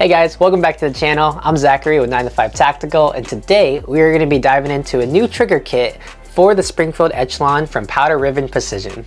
Hey guys, welcome back to the channel. I'm Zachary with 9 to 5 Tactical, and today we are going to be diving into a new trigger kit for the Springfield Echelon from Powder Riven Precision.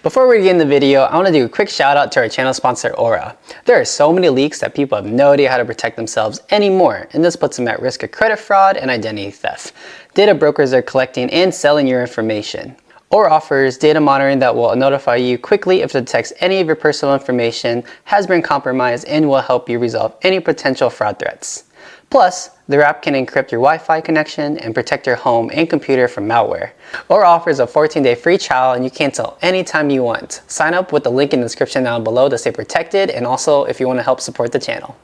Before we begin the video, I want to do a quick shout out to our channel sponsor, Aura. There are so many leaks that people have no idea how to protect themselves anymore, and this puts them at risk of credit fraud and identity theft. Data brokers are collecting and selling your information. Aura offers data monitoring that will notify you quickly if it detects any of your personal information has been compromised and will help you resolve any potential fraud threats. Plus, their app can encrypt your Wi-Fi connection and protect your home and computer from malware. Aura offers a 14-day free trial and you cancel anytime you want. Sign up with the link in the description down below to stay protected, and also if you want to help support the channel.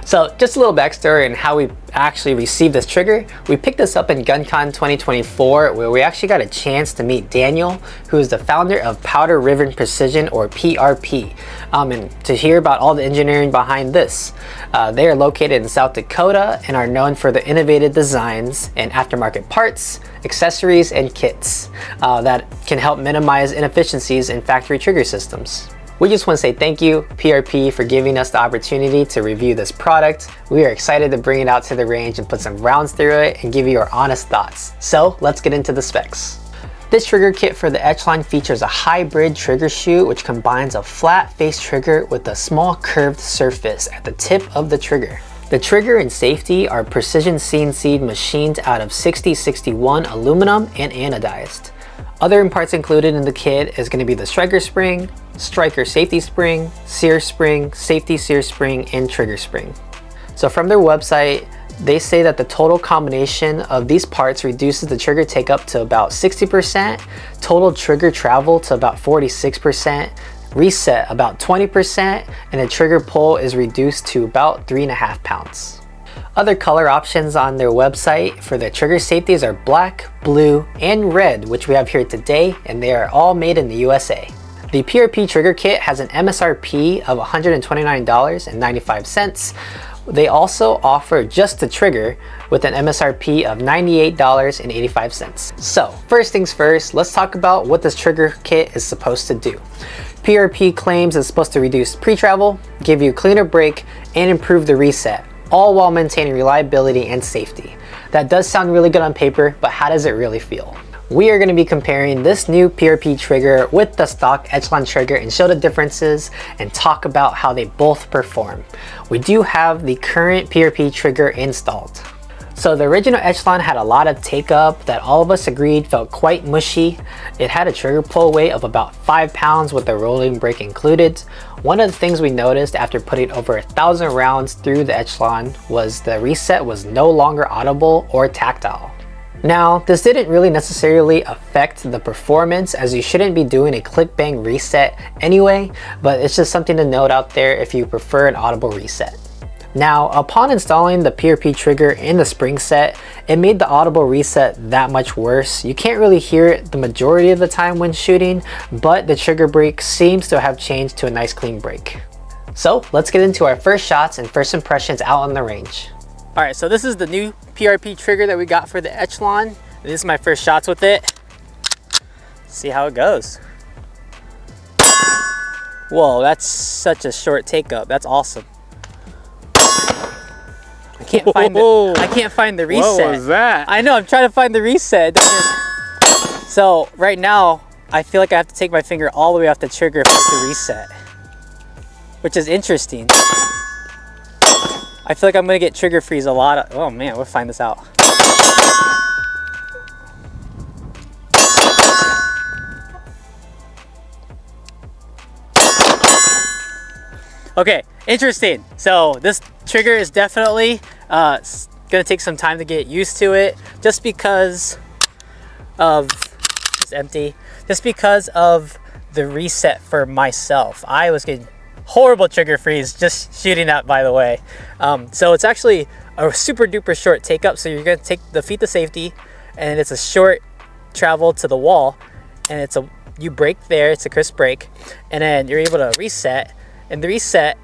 So just a little backstory on how we actually received this trigger. We picked this up in GunCon 2024, where we actually got a chance to meet Daniel, who is the founder of Powder Riven Precision, or PRP, and to hear about all the engineering behind this. They are located in South Dakota and are known for the innovative designs and aftermarket parts, accessories, and kits that can help minimize inefficiencies in factory trigger systems. We just want to say thank you, PRP, for giving us the opportunity to review this product. We are excited to bring it out to the range and put some rounds through it and give you our honest thoughts. So let's get into the specs. This trigger kit for the Echelon features a hybrid trigger shoe which combines a flat face trigger with a small curved surface at the tip of the trigger. The trigger and safety are precision CNC machined out of 6061 aluminum and anodized. Other parts included in the kit is going to be the striker spring, striker safety spring, sear spring, safety sear spring, and trigger spring. So from their website, they say that the total combination of these parts reduces the trigger take up to about 60%, total trigger travel to about 46%, reset about 20%, and the trigger pull is reduced to about 3.5 pounds. Other color options on their website for the trigger safeties are black, blue, and red, which we have here today, and they are all made in the USA. The PRP trigger kit has an MSRP of $129.95. They also offer just the trigger with an MSRP of $98.85. So first things first, let's talk about what this trigger kit is supposed to do. PRP claims it's supposed to reduce pre-travel, give you a cleaner brake, and improve the reset, all while maintaining reliability and safety. That does sound really good on paper, but how does it really feel? We are going to be comparing this new PRP trigger with the stock Echelon trigger and show the differences and talk about how they both perform. We do have the current PRP trigger installed. So the original Echelon had a lot of take up that all of us agreed felt quite mushy. It had a trigger pull weight of about 5 pounds with a rolling brake included. One of the things we noticed after putting over 1,000 rounds through the Echelon was the reset was no longer audible or tactile. Now, this didn't really necessarily affect the performance, as you shouldn't be doing a click bang reset anyway, but it's just something to note out there if you prefer an audible reset. Now, upon installing the PRP trigger in the spring set, it made the audible reset that much worse. You can't really hear it the majority of the time when shooting, but the trigger brake seems to have changed to a nice clean brake. So let's get into our first shots and first impressions out on the range. All right, so this is the new PRP trigger that we got for the Echelon. This is my first shots with it. Let's see how it goes. Whoa, that's such a short take up. That's awesome. I can't find the reset. What was that? I know, I'm trying to find the reset. So right now, I feel like I have to take my finger all the way off the trigger for it to reset, which is interesting. I feel like I'm gonna get trigger freeze a lot. Oh man, we'll find this out. Okay, interesting. So this trigger is definitely gonna take some time to get used to it, just because of it's empty. Just because of the reset for myself. I was getting horrible trigger freeze just shooting that, by the way. So it's actually a super duper short take up. So you're gonna take the feet to safety, and it's a short travel to the wall, and you brake there, it's a crisp brake, and then you're able to reset, and the reset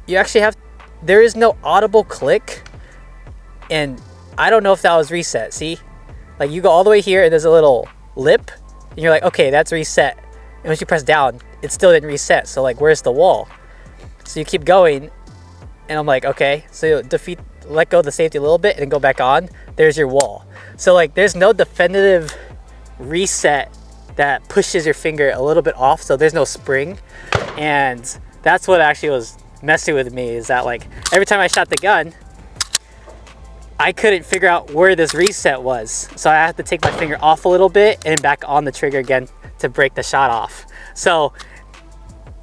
you actually have, there is no audible click, and I don't know if that was reset. See, like you go all the way here and there's a little lip and you're like, okay, that's reset, and once you press down it still didn't reset. So like, where's the wall? So you keep going and I'm like, okay, so let go of the safety a little bit and go back on, there's your wall. So like, there's no definitive reset that pushes your finger a little bit off, so there's no spring. And that's what actually was messing with me, is that like every time I shot the gun I couldn't figure out where this reset was, so I had to take my finger off a little bit and back on the trigger again to break the shot off. So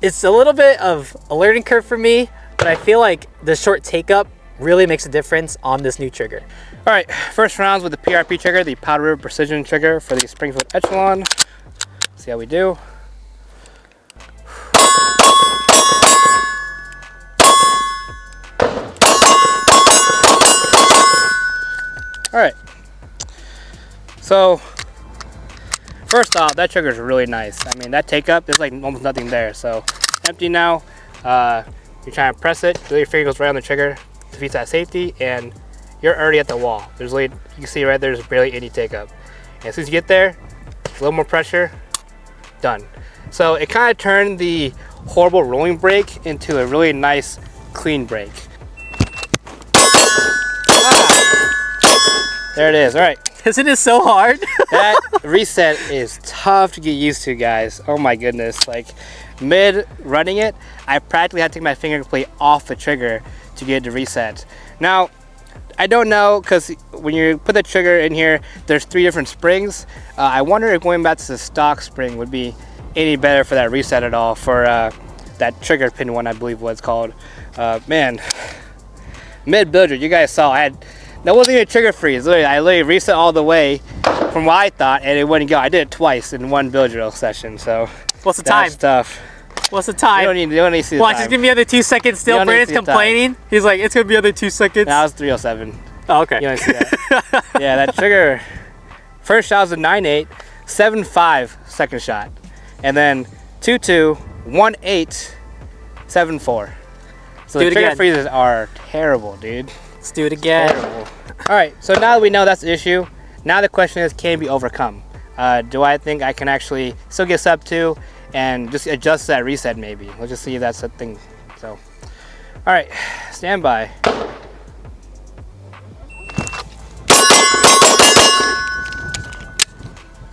it's a little bit of a learning curve for me, but I feel like the short take up really makes a difference on this new trigger. All right, first rounds with the PRP trigger, the Powder River Precision trigger for the Springfield Echelon. See how we do. All right, so first off, that trigger is really nice. I mean, that take up, there's like almost nothing there. So empty now. You're trying to press it, your finger goes right on the trigger, defeats that safety, and you're already at the wall. There's really, you can see right there's barely any take up. And as soon as you get there, a little more pressure, done. So it kind of turned the horrible rolling brake into a really nice clean brake. There it is. All right. Isn't it so hard? That reset is tough to get used to, guys. Oh my goodness. Like mid running it, I practically had to take my finger completely off the trigger to get it to reset. Now, I don't know, because when you put the trigger in here, there's 3 different springs. I wonder if going back to the stock spring would be any better for that reset at all, for that trigger pin one, I believe what it's called. Man, mid builder, you guys saw, that wasn't even a trigger freeze. I literally reset all the way from what I thought, and it wouldn't go. I did it twice in one build drill session. So what's the time? That's tough. What's the time? You don't need to see the Watch, time. it's gonna be under 2 seconds still. Brandon's complaining. He's like, it's gonna be under 2 seconds. That was 307. Oh, okay. You don't see that. Yeah, that trigger. First shot was a 9.8, 7.5 second shot, and then 2.2, 1.8, 7.4. So the trigger freezes are terrible, dude. Let's do it again. Terrible. All right, so now that we know that's the issue, now the question is, can it be overcome? Do I think I can actually still get sub 2 and just adjust that reset maybe? We'll just see if that's a thing. So, all right, stand by.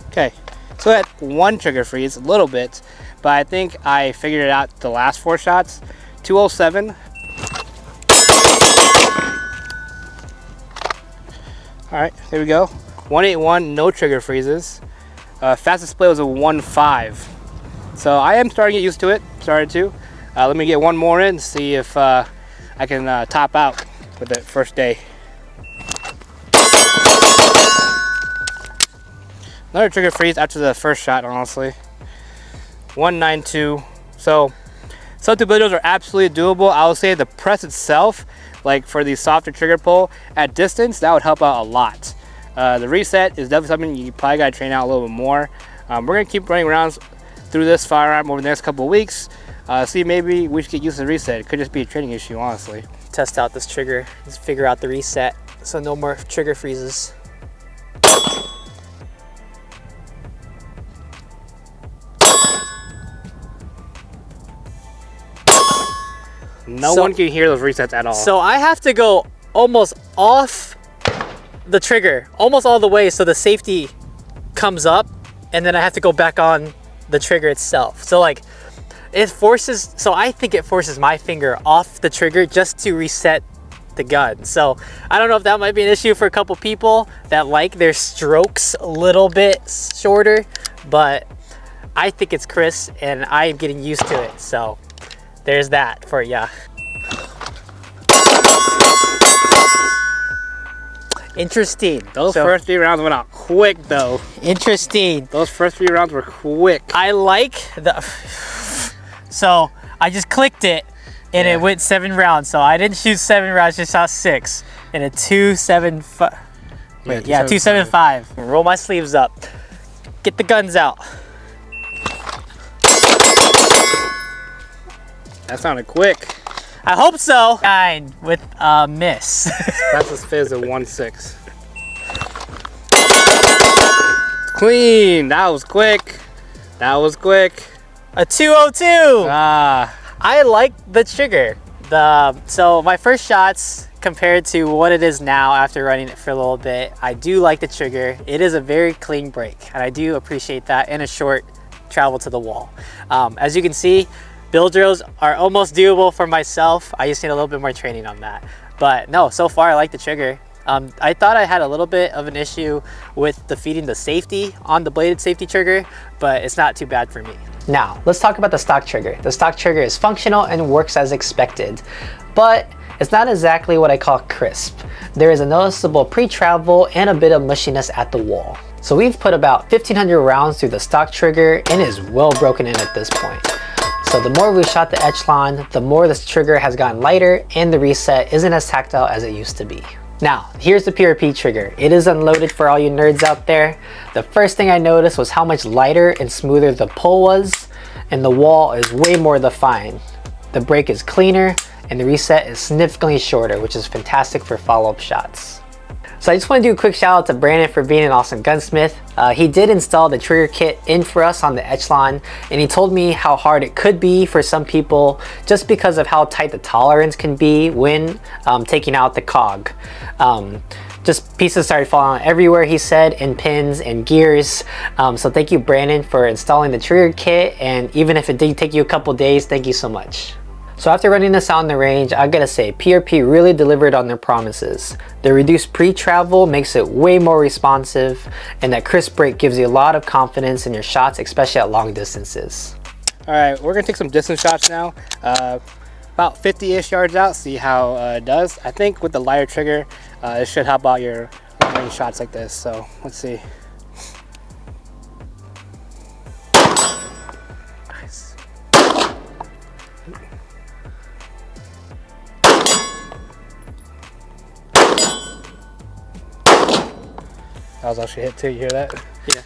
Okay, so that one trigger freeze a little bit, but I think I figured it out the last 4 shots. 207. All right, here we go. 181, no trigger freezes. Fastest play was a 1.5. So I am starting to get used to it, started to. Let me get one more in, see if I can top out with the first day. Another trigger freeze after the first shot, honestly. 192. So sub 2 builds are absolutely doable. I would say the press itself, like for the softer trigger pull at distance, that would help out a lot. The reset is definitely something you probably got to train out a little bit more. We're going to keep running rounds through this firearm over the next couple of weeks. See, maybe we should get used to the reset. It could just be a training issue, honestly. Test out this trigger, just figure out the reset, so no more trigger freezes. No one can hear those resets at all. So I have to go almost off the trigger, almost all the way, so the safety comes up, and then I have to go back on the trigger itself. So like, it forces, so I think it forces my finger off the trigger just to reset the gun. So I don't know if that might be an issue for a couple people that like their strokes a little bit shorter, but I think it's crisp and I'm getting used to it. So there's that for ya. Interesting. Those first 3 rounds went out quick though. Interesting. Those first 3 rounds were quick. I like the, so I just clicked it and it went 7 rounds. So I didn't shoot 7 rounds, just shot 6 and a 2.75. Wait, yeah, 2.75. Roll my sleeves up. Get the guns out. That sounded quick. I hope so. 9 with a miss. Fastest fizz of 1.6. Clean. That was quick. That was quick. A 202. Ah. I like the trigger. So my first shots compared to what it is now after running it for a little bit, I do like the trigger. It is a very clean break, and I do appreciate that in a short travel to the wall. As you can see, build drills are almost doable for myself. I just need a little bit more training on that. But no, so far I like the trigger. I thought I had a little bit of an issue with defeating the safety on the bladed safety trigger, but it's not too bad for me. Now, let's talk about the stock trigger. The stock trigger is functional and works as expected, but it's not exactly what I call crisp. There is a noticeable pre-travel and a bit of mushiness at the wall. So we've put about 1,500 rounds through the stock trigger and it is well broken in at this point. So the more we've shot the Echelon, the more this trigger has gotten lighter and the reset isn't as tactile as it used to be. Now, here's the PRP trigger. It is unloaded for all you nerds out there. The first thing I noticed was how much lighter and smoother the pull was, and the wall is way more defined. The break is cleaner, and the reset is significantly shorter, which is fantastic for follow-up shots. So I just want to do a quick shout out to Brandon for being an awesome gunsmith. He did install the trigger kit in for us on the Echelon, and he told me how hard it could be for some people just because of how tight the tolerance can be when taking out the cog. Just pieces started falling everywhere, he said, and pins and gears. So thank you, Brandon, for installing the trigger kit, and even if it did take you a couple days, thank you so much. So after running this out in the range, I gotta say, PRP really delivered on their promises. The reduced pre-travel makes it way more responsive, and that crisp break gives you a lot of confidence in your shots, especially at long distances. All right, we're gonna take some distance shots now. About 50-ish yards out, see how it does. I think with the lighter trigger, it should help out your range shots like this. So let's see. Nice. That was actually hit too, you hear that? Yeah.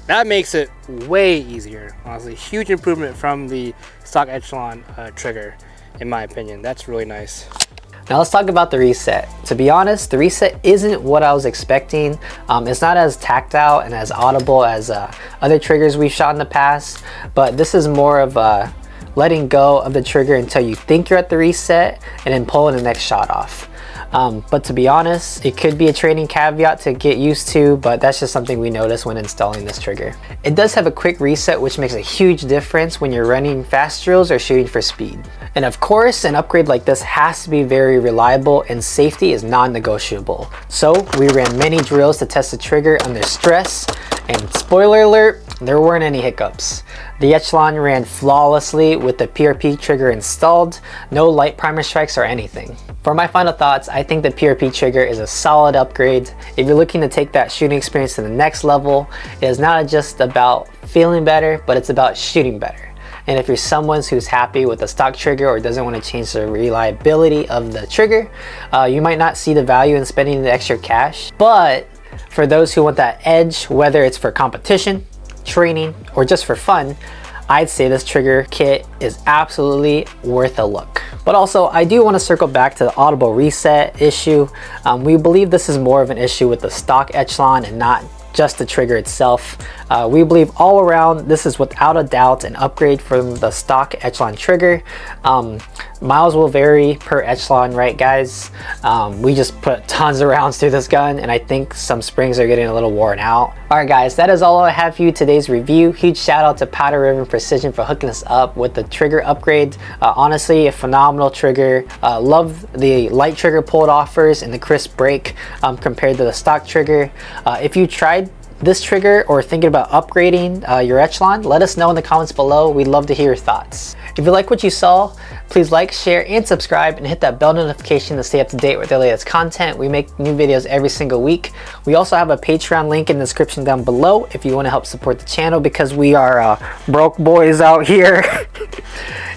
That makes it way easier, honestly. Huge improvement from the stock Echelon trigger, in my opinion. That's really nice. Now let's talk about the reset. To be honest, the reset isn't what I was expecting. It's not as tactile and as audible as other triggers we've shot in the past, but this is more of letting go of the trigger until you think you're at the reset and then pulling the next shot off. But to be honest, it could be a training caveat to get used to, but that's just something we noticed when installing this trigger. It does have a quick reset, which makes a huge difference when you're running fast drills or shooting for speed. And of course, an upgrade like this has to be very reliable, and safety is non-negotiable. So we ran many drills to test the trigger under stress, and spoiler alert, there weren't any hiccups. The Echelon ran flawlessly with the PRP trigger installed, no light primer strikes or anything. For my final thoughts, I think the PRP trigger is a solid upgrade. If you're looking to take that shooting experience to the next level, it is not just about feeling better, but it's about shooting better. And if you're someone who's happy with the stock trigger or doesn't want to change the reliability of the trigger, you might not see the value in spending the extra cash. But for those who want that edge, whether it's for competition, training, or just for fun, I'd say this trigger kit is absolutely worth a look. But also, I do want to circle back to the audible reset issue. We believe this is more of an issue with the stock Echelon and not just the trigger itself. We believe all around this is without a doubt an upgrade from the stock Echelon trigger. Miles will vary per Echelon, right guys? We just put tons of rounds through this gun, and I think some springs are getting a little worn out. Alright guys, that is all I have for you today's review. Huge shout out to Powder River Precision for hooking us up with the trigger upgrade. Honestly, a phenomenal trigger. Love the light trigger pull it offers and the crisp break compared to the stock trigger. If you tried this trigger or thinking about upgrading your Echelon, let us know in the comments below. We'd love to hear your thoughts. If you like what you saw, please like, share, and subscribe, and hit that bell notification to stay up to date with the latest content. We make new videos every single week. We also have a Patreon link in the description down below if you want to help support the channel, because we are broke boys out here.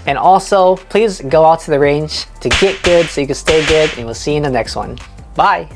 And also, please go out to the range to get good so you can stay good, and we'll see you in the next one. Bye.